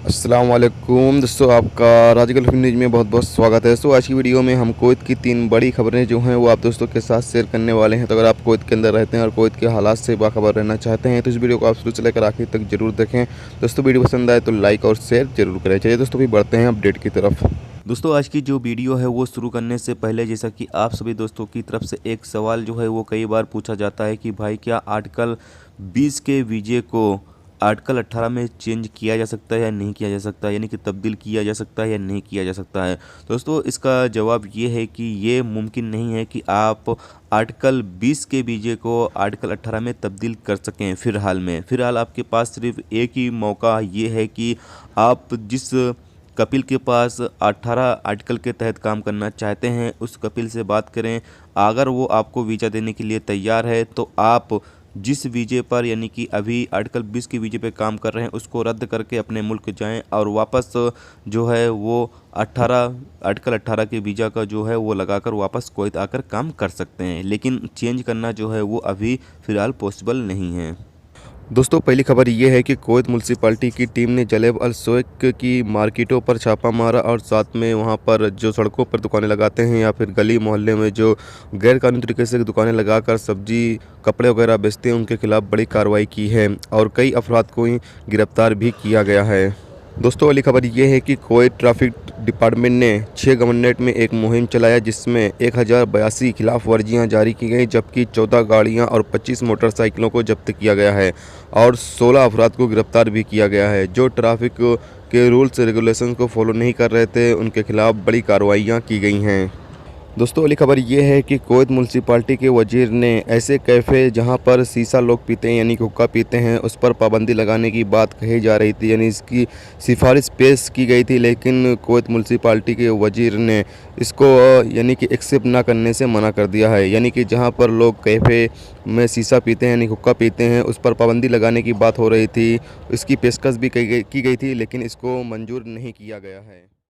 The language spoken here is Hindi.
अस्सलामुअलैकुम दोस्तों, आपका राज न्यूज़ में बहुत बहुत स्वागत है। दोस्तों, आज की वीडियो में हम कुवैत की 3 बड़ी खबरें जो हैं वो आप दोस्तों के साथ शेयर करने वाले हैं। तो अगर आप कुवैत के अंदर रहते हैं और कुवैत के हालात से बाखबर रहना चाहते हैं तो इस वीडियो को आप शुरू से लेकर आखिर तक जरूर देखें। दोस्तों, वीडियो पसंद आए तो लाइक और शेयर जरूर करें। चलिए दोस्तों, भी बढ़ते हैं अपडेट की तरफ। दोस्तों, आज की जो वीडियो है वो शुरू करने से पहले जैसा कि आप सभी दोस्तों की तरफ से एक सवाल जो है वो कई बार पूछा जाता है कि भाई क्या आर्टिकल 20 के वीजे को आर्टिकल 18 में चेंज किया जा सकता है या नहीं किया जा सकता, यानी कि तब्दील किया जा सकता है या नहीं किया जा सकता है। दोस्तों, इसका जवाब ये है कि ये मुमकिन नहीं है कि आप आर्टिकल 20 के वीजे को आर्टिकल 18 में तब्दील कर सकें। फ़िलहाल आपके पास सिर्फ एक ही मौका ये है कि आप जिस कपिल के पास 18 आर्टिकल के तहत काम करना चाहते हैं उस कपिल से बात करें। अगर वो आपको वीज़ा देने के लिए तैयार है तो आप जिस वीजे पर यानी कि अभी आर्टिकल 20 के वीजे पे काम कर रहे हैं उसको रद्द करके अपने मुल्क जाएं और वापस जो है वो 18 आर्टिकल 18 के वीज़ा का जो है वो लगाकर वापस कुवैत आकर काम कर सकते हैं, लेकिन चेंज करना जो है वो अभी फ़िलहाल पॉसिबल नहीं है। दोस्तों, पहली खबर ये है कि कुवैत म्यूनसिपालिटी की टीम ने जलेब अल सोक की मार्केटों पर छापा मारा और साथ में वहां पर जो सड़कों पर दुकानें लगाते हैं या फिर गली मोहल्ले में जो गैर कानूनी तरीके से दुकानें लगाकर सब्जी कपड़े वगैरह बेचते हैं उनके खिलाफ बड़ी कार्रवाई की है और कई अफराद को गिरफ्तार भी किया गया है। दोस्तों, वाली खबर ये है कि कुवैत ट्रैफिक डिपार्टमेंट ने 6 गवर्नरेट में एक मुहिम चलाया जिसमें 1082 खिलाफ वर्जियाँ जारी की गई, जबकि 14 गाड़ियां और 25 मोटरसाइकिलों को जब्त किया गया है और 16 अफराद को गिरफ्तार भी किया गया है। जो ट्रैफिक के रूल्स रेगुलेशन को फॉलो नहीं कर रहे थे उनके खिलाफ बड़ी कार्रवाइयाँ की गई हैं। दोस्तों, वाली खबर ये है कि कुवैत म्यूनसिपालिटी के वजीर ने ऐसे कैफ़े जहां पर शीशा लोग पीते हैं यानी कि हुक्का पीते हैं उस पर पाबंदी लगाने की बात कही जा रही थी, यानी इसकी सिफारिश पेश की गई थी, लेकिन कुवैत म्यूनसिपालिटी के वजीर ने इसको यानी कि एक्सेप्ट ना करने से मना कर दिया है। यानी कि जहां पर लोग कैफ़े में शीशा पीते हैं यानी हुक्का पीते हैं उस पर पाबंदी लगाने की बात हो रही थी, इसकी पेशकश भी की गई थी, लेकिन इसको मंजूर नहीं किया गया है।